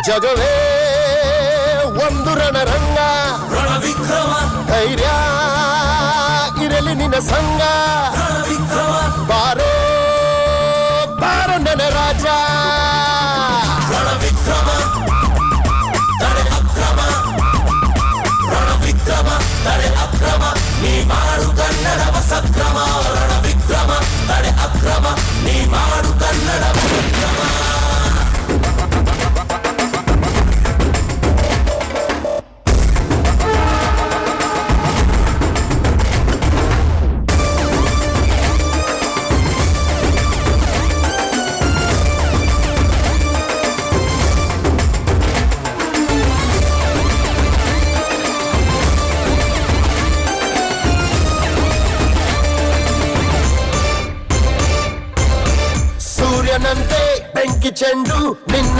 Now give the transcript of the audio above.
ಜಗವೇ ಒಂದು ರಣರಂಗ ರಣವಿಕ್ರಮ ಧೈರ್ಯ ಇರಲಿ ನಿನ್ನ ಸಂಗ ರಣವಿಕ್ರಮ ಬಾರೋ ಬಾರೋ ನನ್ನ ರಾಜ ರಣವಿಕ್ರಮ ತಡೆ ಅಕ್ರಮ ರಣವಿಕ್ರಮ ತಡೆ ಅಕ್ರಮ ನೀ ಮಾಡು ಕನ್ನಡವ ಸಕ್ರಮ ರಣವಿಕ್ರಮ ತಡೆ ಅಕ್ರಮ ನೀ ಮಾಡು ಕನ್ನಡವ ಸಕ್ರಮ ಸೂರ್ಯನಂತೆ ಬೆಂಕಿ ಚೆಂಡು ನಿನ್ನ